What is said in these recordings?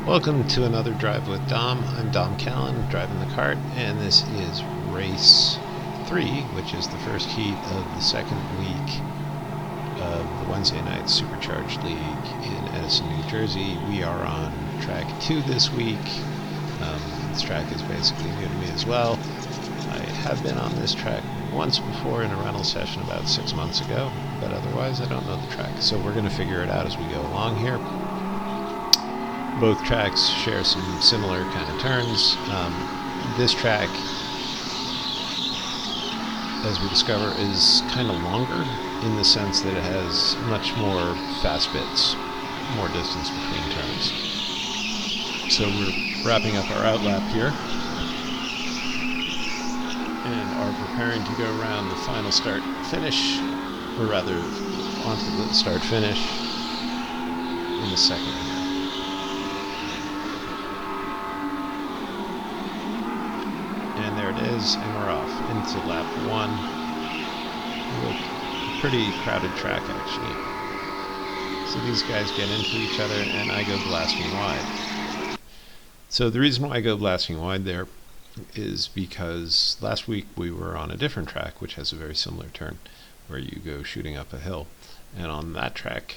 Welcome to another Drive with Dom. I'm Dom Callan, driving the cart, and this is race 3, which is the first heat of the second week of the Wednesday night Supercharged League in Edison, New Jersey. We are on track 2 this week. This track is basically new to me as well. I have been on this track once before in a rental session about 6 months ago, but otherwise I don't know the track. So we're going to figure it out as we go along here. Both tracks share some similar kind of turns. This track, as we discover, is kind of longer in the sense that it has much more fast bits, more distance between turns. So we're wrapping up our outlap here and are preparing to go around the final start finish, or rather onto the start finish in the second here. And there it is, and we're off into lap 1. A pretty crowded track, actually. So these guys get into each other, and I go blasting wide. So the reason why I go blasting wide there is because last week we were on a different track, which has a very similar turn, where you go shooting up a hill. And on that track,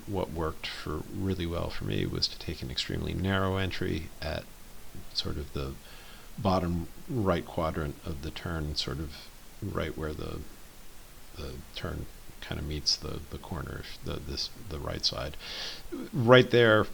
what worked really well for me was to take an extremely narrow entry at sort of the bottom right quadrant of the turn, sort of right where the turn kind of meets the corner, the right side. Right there,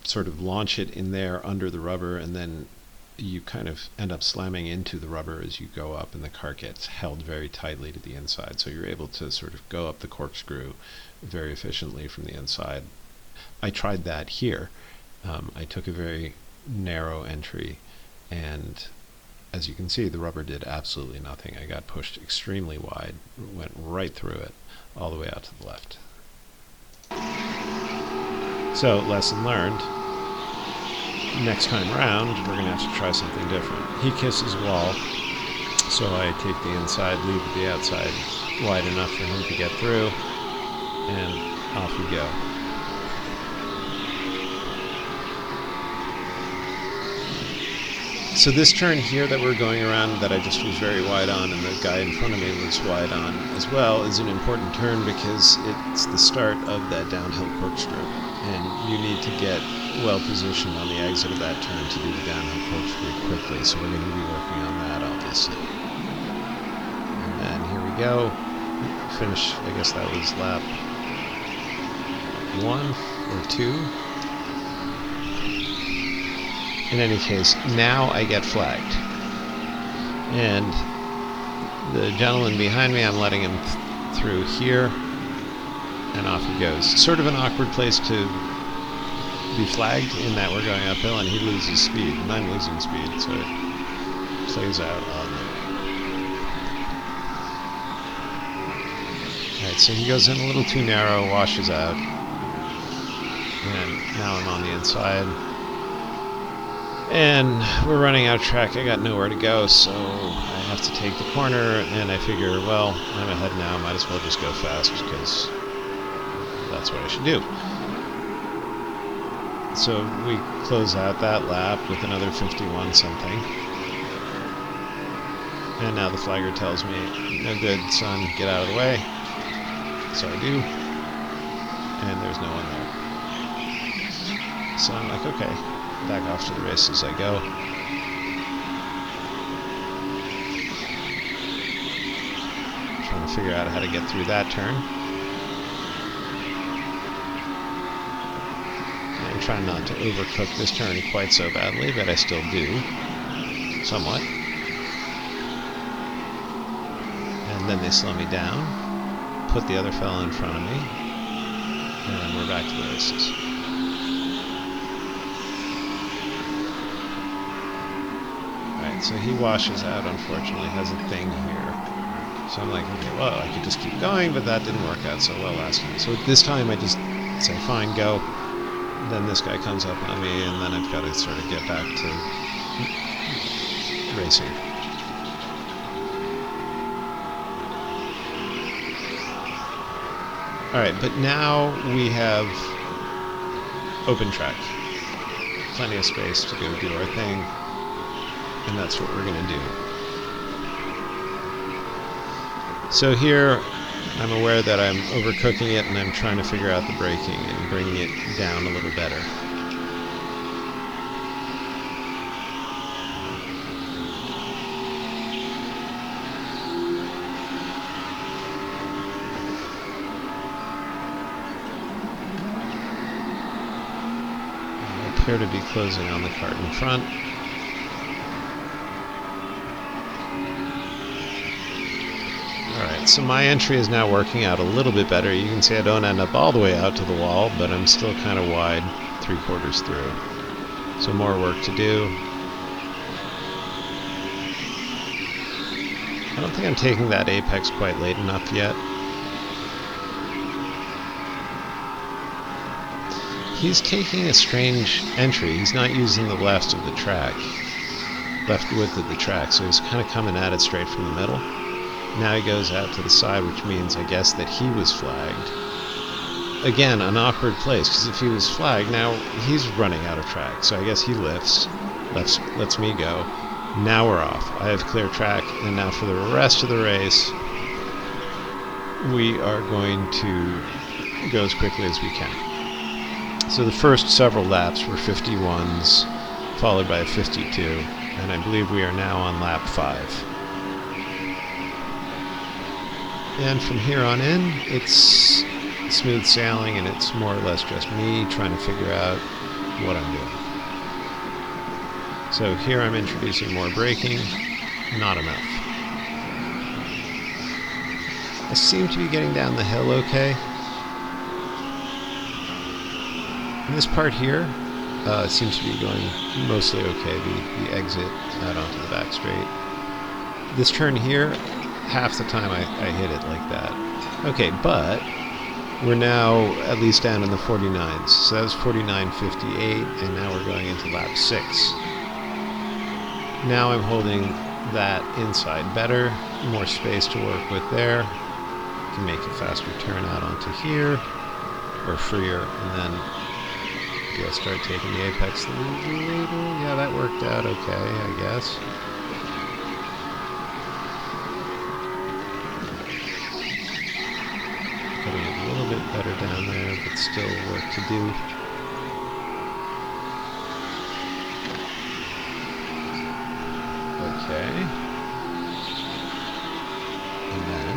sort of launch it in there under the rubber, and then you kind of end up slamming into the rubber as you go up, and the cart gets held very tightly to the inside. So you're able to sort of go up the corkscrew very efficiently from the inside. I tried that here. I took a very narrow entry, and as you can see, the rubber did absolutely nothing. I got pushed extremely wide, went right through it, all the way out to the left. So, lesson learned. Next time round, we're going to have to try something different. He kisses wall, so I take the inside, leave the outside wide enough for him to get through, and off we go. So this turn here that we're going around, that I just was very wide on, and the guy in front of me was wide on as well, is an important turn because it's the start of that downhill corkscrew, and you need to get well positioned on the exit of that turn to do the downhill corkscrew quickly. So we're going to be working on that, obviously. And then here we go. Finish. I guess that was lap 1 or 2. In any case, now I get flagged. And the gentleman behind me, I'm letting him through here, and off he goes. Sort of an awkward place to be flagged in that we're going uphill and he loses speed, and I'm losing speed, so it plays out oddly. Alright, so he goes in a little too narrow, washes out, and now I'm on the inside. And we're running out of track. I got nowhere to go, so I have to take the corner, and I figure, well, I'm ahead now, might as well just go fast, because that's what I should do. So we close out that lap with another 51 something. And now the flagger tells me, no good, son, get out of the way. So I do. And there's no one there. So I'm like, okay. Back off to the races I go. Trying to figure out how to get through that turn. And trying not to overcook this turn quite so badly, but I still do. Somewhat. And then they slow me down, put the other fellow in front of me, and then we're back to the races. So he washes out, unfortunately, has a thing here. So I'm like, okay, well, I could just keep going, but that didn't work out so well last time. So this time I just say, fine, go. Then this guy comes up on me, and then I've got to sort of get back to racing. Alright, but now we have open track. plenty of space to go do our thing, and that's what we're going to do. So here, I'm aware that I'm overcooking it, and I'm trying to figure out the braking and bringing it down a little better. Appear to be closing on the cart in front. Alright, so my entry is now working out a little bit better. You can see I don't end up all the way out to the wall, but I'm still kind of wide 3/4 through. So more work to do. I don't think I'm taking that apex quite late enough yet. He's taking a strange entry. He's not using the left of the track, left width of the track, so he's kind of coming at it straight from the middle. Now he goes out to the side, which means, I guess, that he was flagged. Again, an awkward place, because if he was flagged, now he's running out of track, so I guess he lifts, lets me go. Now we're off. I have clear track, and now for the rest of the race, we are going to go as quickly as we can. So the first several laps were 51s, followed by a 52, and I believe we are now on lap 5. And from here on in, it's smooth sailing, and it's more or less just me trying to figure out what I'm doing. So here I'm introducing more braking, not enough. I seem to be getting down the hill okay. And this part here seems to be going mostly okay, the exit out onto the back straight. This turn here, half the time I hit it like that. Okay, but we're now at least down in the 49s. So that was 49.58, and now we're going into lap 6. Now I'm holding that inside better, more space to work with there. Can make a faster turn out onto here, or freer, and then do I start taking the apex a little later? Yeah, that worked out okay, I guess. Getting a little bit better down there, but still work to do. Okay. And then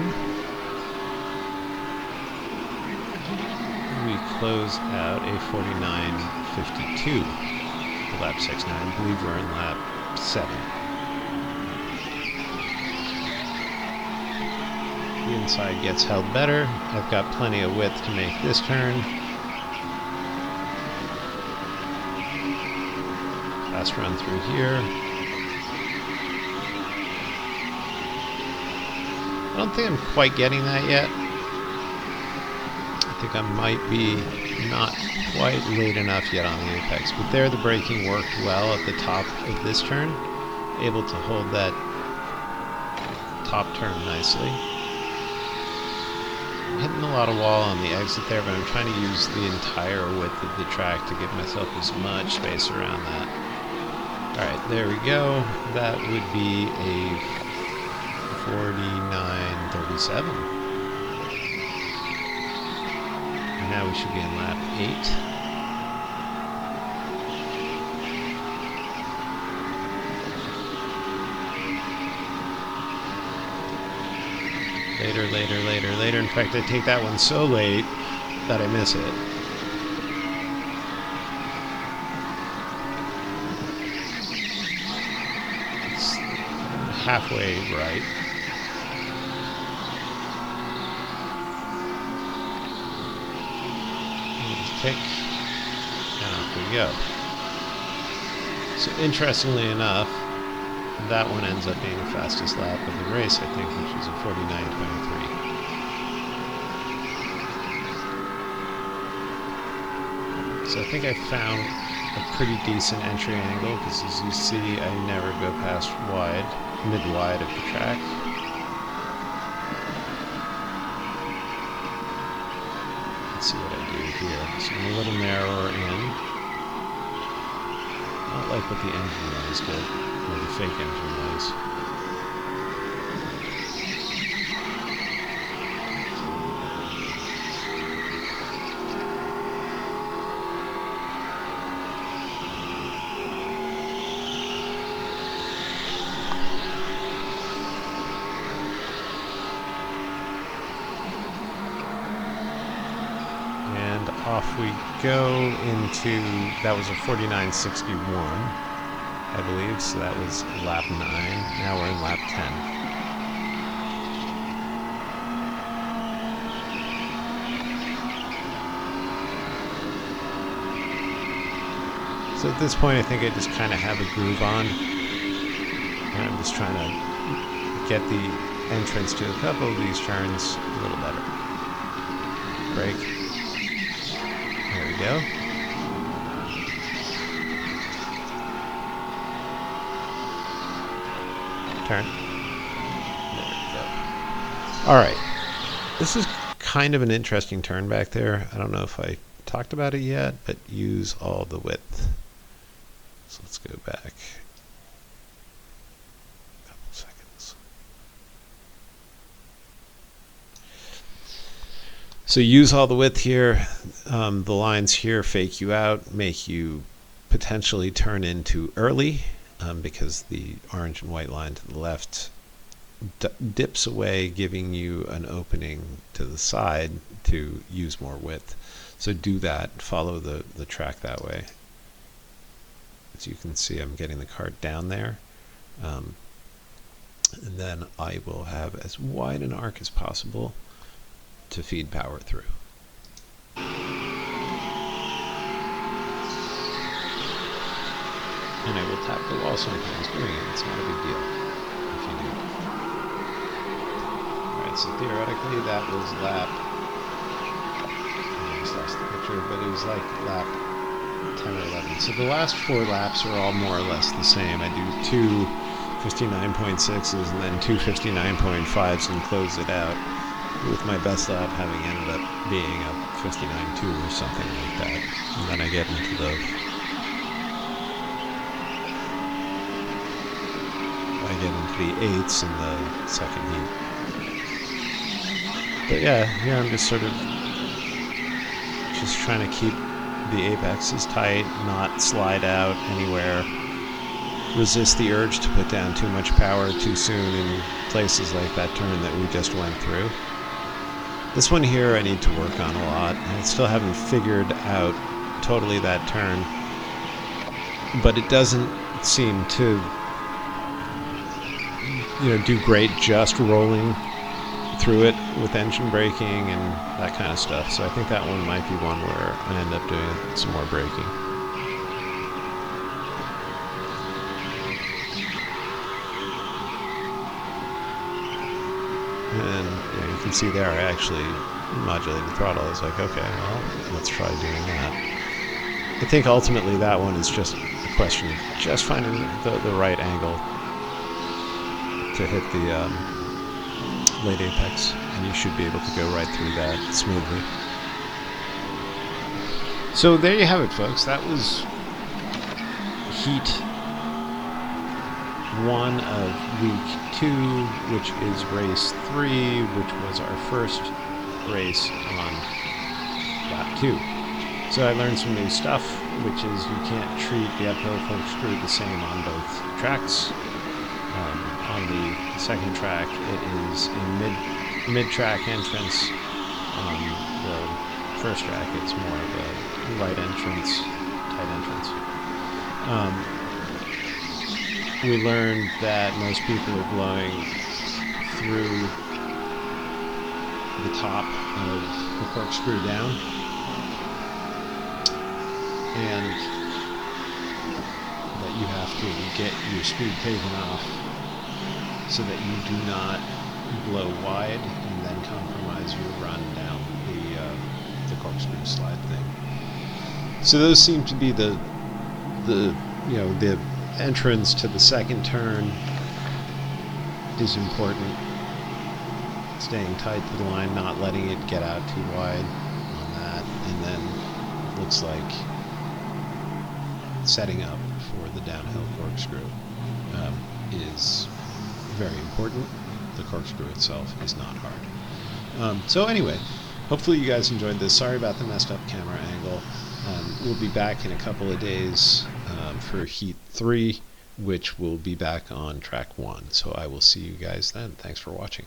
we close out a 49.52 for lap 6. Now I believe we're in lap 7. The inside gets held better. I've got plenty of width to make this turn. Fast run through here. I don't think I'm quite getting that yet. I think I might be not quite late enough yet on the apex, but there the braking worked well at the top of this turn. Able to hold that top turn nicely. I'm hitting a lot of wall on the exit there, but I'm trying to use the entire width of the track to give myself as much space around that. Alright, there we go. That would be a 49.37. Now we should be in lap 8. Later, later, later, later. In fact, I take that one so late that I miss it. It's halfway right. Kick, and off we go. So interestingly enough, that one ends up being the fastest lap of the race, I think, which is a 49.23. So I think I found a pretty decent entry angle, because as you see, I never go past mid-wide of the track. Let's see what I do here. So I'm a little narrower in. like what the engine noise did, or the fake engine noise. Off we go into, that was a 49.61, I believe, so that was lap 9. Now we're in lap 10. So at this point I think I just kind of have a groove on, and I'm just trying to get the entrance to a couple of these turns a little better. Brake. There we go. Turn. There we go. Alright. This is kind of an interesting turn back there. I don't know if I talked about it yet, but use all the width. So let's go back a couple seconds. So use all the width here. The lines here fake you out, make you potentially turn into early, because the orange and white line to the left dips away, giving you an opening to the side to use more width. So do that, follow the track that way. As you can see, I'm getting the cart down there. And then I will have as wide an arc as possible to feed power through. And I will tap the wall sometimes doing it. It's not a big deal if you do. Alright, so theoretically that was lap, I just lost the picture, but it was like lap 10 or 11. So the last 4 laps are all more or less the same. I do 2 59.6s and then 2 59.5s and close it out, with my best lap having ended up being a 59.2 or something like that. And then I get into the eights in the second heat. But yeah, here I'm just sort of just trying to keep the apexes tight, not slide out anywhere, resist the urge to put down too much power too soon in places like that turn that we just went through. This one here I need to work on a lot. I still haven't figured out totally that turn, but it doesn't seem to, do great just rolling through it with engine braking and that kind of stuff. So I think that one might be one where I end up doing some more braking. And you can see there I actually modulated the throttle. I was like, okay, well, let's try doing that. I think ultimately that one is just a question of just finding the right angle to hit the late apex, and you should be able to go right through that smoothly. So there you have it, folks. That was heat 1 of week 2, which is race 3, which was our first race on lap 2. So I learned some new stuff, which is you can't treat the uphill corkscrew the same on both tracks. On the second track, it is a mid-track entrance. On the first track, it's more of a right entrance, tight entrance. We learned that most people are blowing through the top of the corkscrew down, and that you have to get your speed taken off so that you do not blow wide and then compromise your run down the corkscrew slide thing. So those seem to be the entrance to the second turn is important. Staying tight to the line, not letting it get out too wide on that, and then it looks like setting up for the downhill corkscrew is very important. The corkscrew itself is not hard. So anyway, hopefully you guys enjoyed this. Sorry about the messed up camera angle. We'll be back in a couple of days for Heat 3, which will be back on track 1. So I will see you guys then. Thanks for watching.